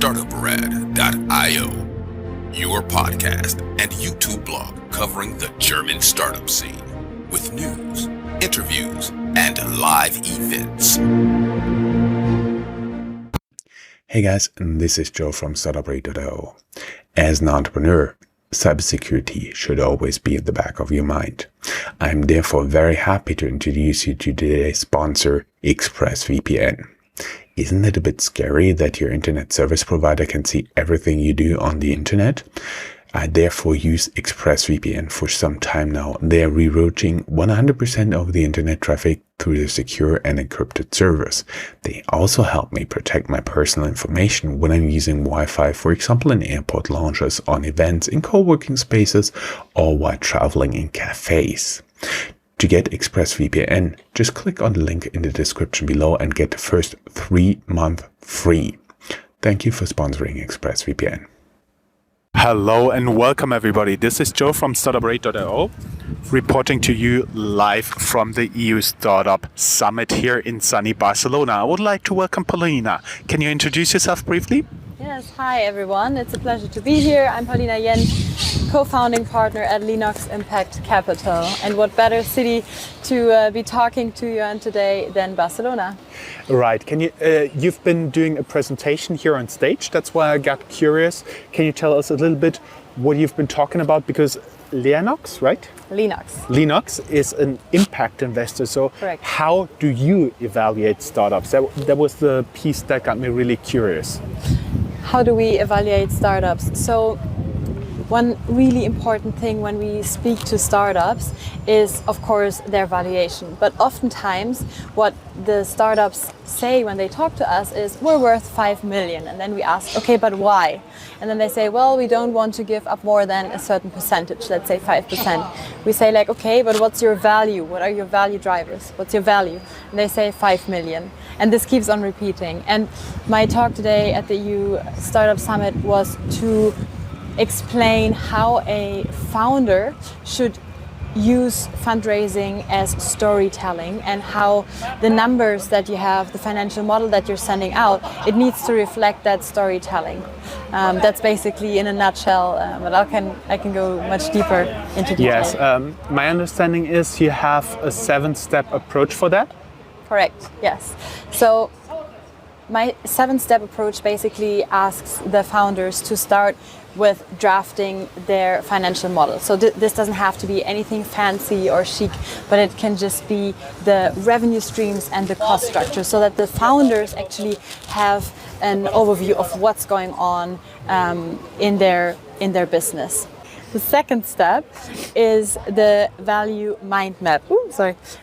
Startuprad.io, your podcast and YouTube blog covering the German startup scene with news, interviews, and live events. Hey guys, this is Joe from Startuprad.io. As an entrepreneur, cybersecurity should always be at the back of your mind. I'm therefore very happy to introduce you to today's sponsor, ExpressVPN. Isn't it a bit scary that your internet service provider can see everything you do on the internet? I therefore use ExpressVPN for some time now. They are rerouting 100% of the internet traffic through the secure and encrypted servers. They also help me protect my personal information when I'm using Wi-Fi, for example in airport lounges, on events, in co-working spaces, or while traveling in cafes. To get ExpressVPN, just click on the link in the description below and get the first 3 months free. Thank you for sponsoring ExpressVPN. Hello and welcome everybody. This is Joe from Startuprad.io reporting to you live from the EU Startup Summit here in sunny Barcelona. I would like to welcome Paulina. Can you introduce yourself briefly? Yes, hi everyone. It's a pleasure to be here. I'm Paulina Jänsch, co-founding partner at Leanox Impact Capital. And what better city to be talking to you on today than Barcelona? Right. Can you? You've been doing a presentation here on stage. That's why I got curious. Can you tell us a little bit what you've been talking about? Because Leanox, right? Leanox is an impact investor. So correct. How do you evaluate startups? That was the piece that got me really curious. How do we evaluate startups? So one really important thing when we speak to startups is, of course, their valuation. But oftentimes what the startups say when they talk to us is, we're worth 5 million. And then we ask, okay, but why? And then they say, well, we don't want to give up more than a certain percentage, let's say 5%. We say like, okay, but what's your value? What are your value drivers? What's your value? And they say 5 million. And this keeps on repeating. And my talk today at the EU Startup Summit was to explain how a founder should use fundraising as storytelling and how the numbers that you have, the financial model that you're sending out, it needs to reflect that storytelling. That's basically in a nutshell, but I can go much deeper into detail. Yes, my understanding is you have a 7-step approach for that? Correct, yes. So my 7-step approach basically asks the founders to start with drafting their financial model. So this doesn't have to be anything fancy or chic, but it can just be the revenue streams and the cost structure so that the founders actually have an overview of what's going on in their business. The second step is the value mind map.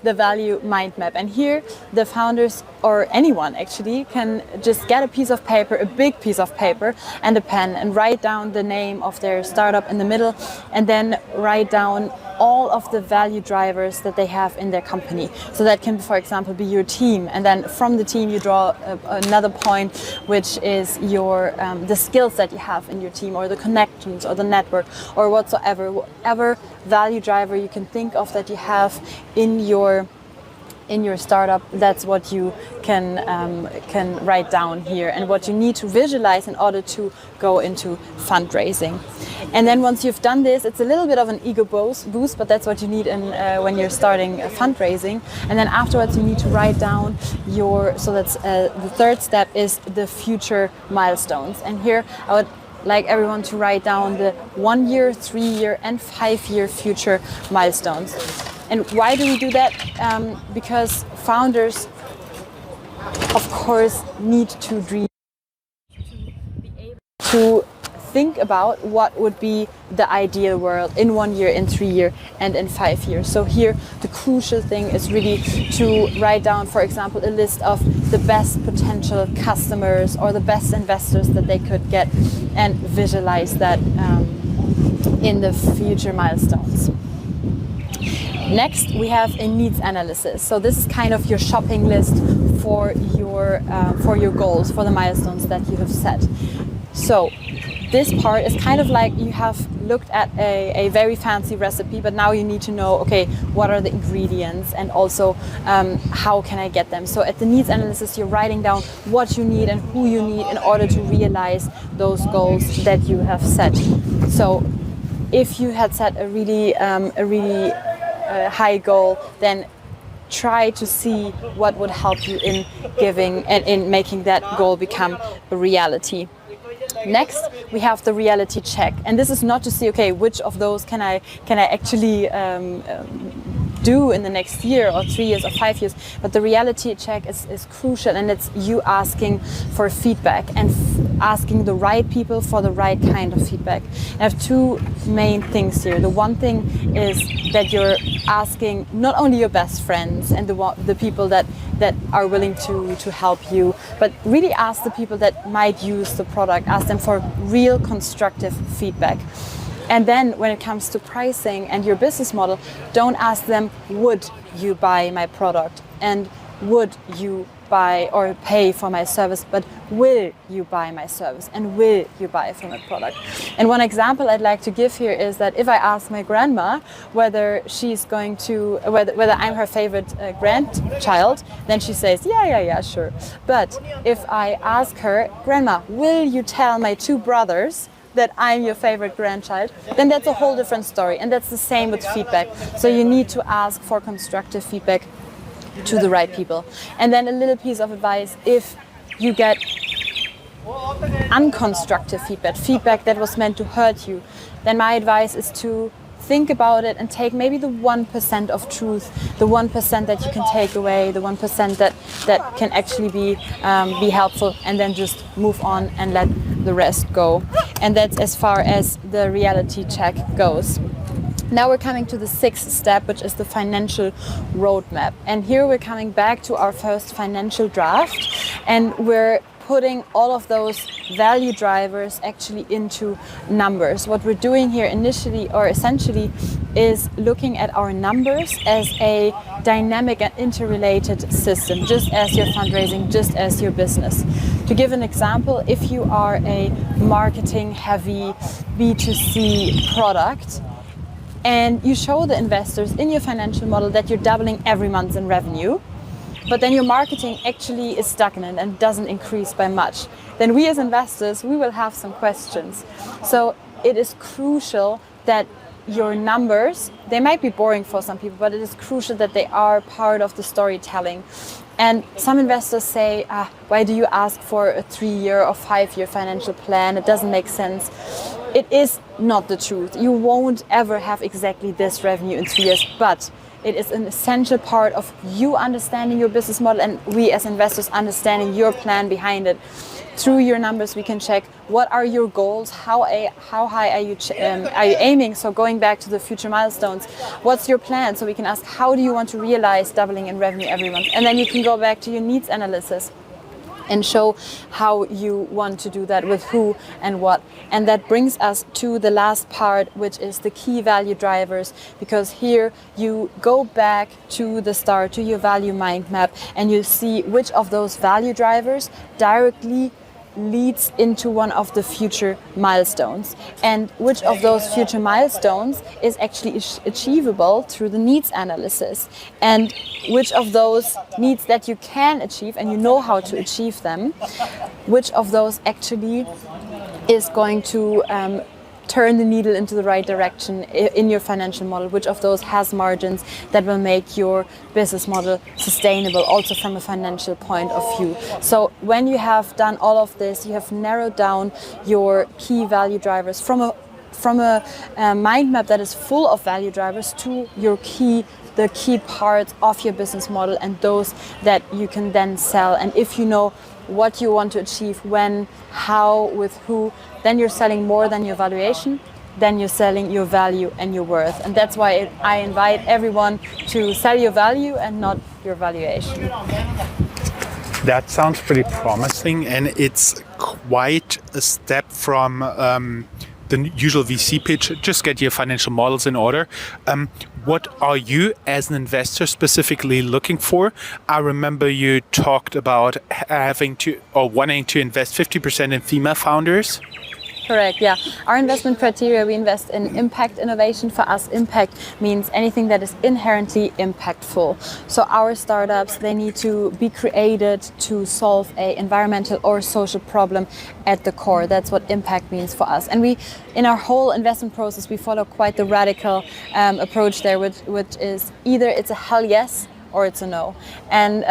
The value mind map. And here the founders or anyone actually can just get a piece of paper, a big piece of paper and a pen and write down the name of their startup in the middle and then write down all of the value drivers that they have in their company. So that can, for example, be your team. And then from the team you draw another point, which is your the skills that you have in your team or the connections or the network or whatever value driver you can think of that you have in your startup. That's what you can write down here and what you need to visualize in order to go into fundraising. And then once you've done this, it's a little bit of an ego boost, but that's what you need when you're starting fundraising. And then afterwards you need to write down the third step is the future milestones. And here I would like everyone to write down the 1 year, 3 year and 5 year future milestones. And why do we do that? Because founders, of course, need to dream, to think about what would be the ideal world in 1 year, in 3 years, and in 5 years. So here, the crucial thing is really to write down, for example, a list of the best potential customers or the best investors that they could get and visualize that in the future milestones. Next, we have a needs analysis. So this is kind of your shopping list for your goals, for the milestones that you have set. So this part is kind of like you have looked at a very fancy recipe, but now you need to know, okay, what are the ingredients and also how can I get them? So at the needs analysis, you're writing down what you need and who you need in order to realize those goals that you have set. So if you had set a really high goal, then try to see what would help you in giving and in making that goal become a reality. Next, we have the reality check, and this is not to see, okay, which of those can I actually do in the next year or 3 years or 5 years, but the reality check is crucial, and it's you asking for feedback and asking the right people for the right kind of feedback. I have two main things here. The one thing is that you're asking not only your best friends and the people that are willing to help you, but really ask the people that might use the product, ask them for real constructive feedback. And then when it comes to pricing and your business model, don't ask them, would you buy my product? And would you buy or pay for my service? But will you buy my service? And will you buy from my product? And one example I'd like to give here is that if I ask my grandma whether she's going to, whether I'm her favorite grandchild, then she says, yeah, sure. But if I ask her, Grandma, will you tell my 2 brothers that I'm your favorite grandchild, then that's a whole different story. And that's the same with feedback. So you need to ask for constructive feedback to the right people. And then a little piece of advice, if you get unconstructive feedback that was meant to hurt you, then my advice is to think about it and take maybe the 1% of truth, the 1% that you can take away, the 1% that can actually be helpful, and then just move on and let the rest go. And that's as far as the reality check goes. Now we're coming to the 6th step, which is the financial roadmap. And here we're coming back to our first financial draft, and we're putting all of those value drivers actually into numbers. What we're doing here initially or essentially is looking at our numbers as a dynamic and interrelated system, just as your fundraising, just as your business. To give an example, if you are a marketing heavy B2C product, and you show the investors in your financial model that you're doubling every month in revenue, but then your marketing actually is stagnant and doesn't increase by much, then we as investors, we will have some questions. So it is crucial that your numbers, they might be boring for some people, but it is crucial that they are part of the storytelling. And some investors say, why do you ask for a 3-year or 5-year financial plan? It doesn't make sense. It is not the truth. You won't ever have exactly this revenue in 3 years, but it is an essential part of you understanding your business model and we as investors understanding your plan behind it. Through your numbers, we can check what are your goals, how high are you aiming. So going back to the future milestones, what's your plan? So we can ask, how do you want to realize doubling in revenue every month? And then you can go back to your needs analysis and show how you want to do that with who and what. And that brings us to the last part, which is the key value drivers, because here you go back to the start, to your value mind map, and you see which of those value drivers directly leads into one of the future milestones, and which of those future milestones is actually achievable through the needs analysis, and which of those needs that you can achieve and you know how to achieve them, which of those actually is going to turn the needle into the right direction in your financial model, which of those has margins that will make your business model sustainable also from a financial point of view. So when you have done all of this, you have narrowed down your key value drivers from a mind map that is full of value drivers to the key parts of your business model and those that you can then sell. And if you know what you want to achieve, when, how, with who, then you're selling more than your valuation, then you're selling your value and your worth. And that's why I invite everyone to sell your value and not your valuation. That sounds pretty promising, and it's quite a step from the usual VC pitch, just get your financial models in order. What are you as an investor specifically looking for? I remember you talked about wanting to invest 50% in female founders. Correct, yeah. Our investment criteria, we invest in impact innovation. For us, impact means anything that is inherently impactful. So our startups, they need to be created to solve a environmental or social problem at the core. That's what impact means for us. And we, in our whole investment process, we follow quite the radical approach there, which is either it's a hell yes or it's a no, and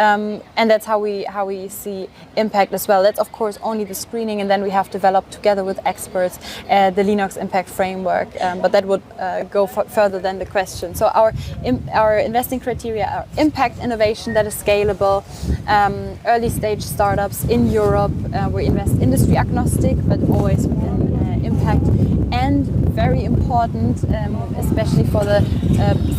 that's how we see impact as well. That's of course only the screening, and then we have developed together with experts the Leanox Impact framework. But that would go further than the question. So our investing criteria are impact innovation that is scalable, early stage startups in Europe. We invest industry agnostic, but always within impact. And very important, especially for the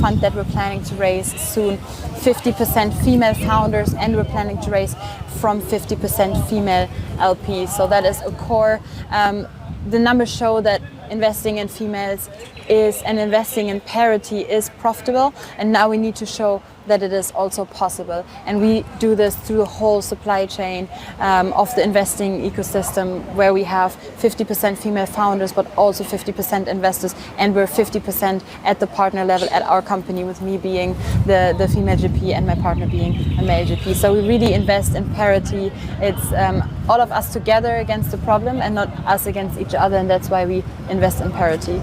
fund that we're planning to raise soon, 50% female founders, and we're planning to raise from 50% female LPs. So that is a core. The numbers show that investing in females is, and investing in parity is profitable, and now we need to show that it is also possible. And we do this through the whole supply chain of the investing ecosystem, where we have 50% female founders, but also 50% investors, and we're 50% at the partner level at our company, with me being the female GP and my partner being a male GP. So we really invest in parity. It's all of us together against the problem and not us against each other, and that's why we invest in parity.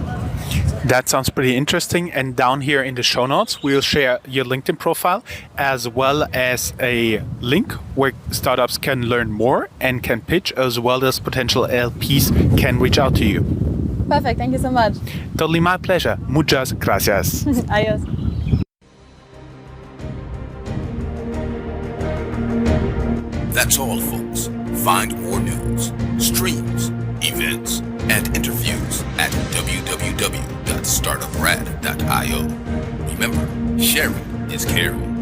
That sounds pretty interesting. And down here in the show notes, we'll share your LinkedIn profile as well as a link where startups can learn more and can pitch, as well as potential LPs can reach out to you. Perfect. Thank you so much. Totally my pleasure. Muchas gracias. Adios. That's all, folks. Find more news, streams, events, and interviews at www.startuprad.io. Remember, sharing is caring.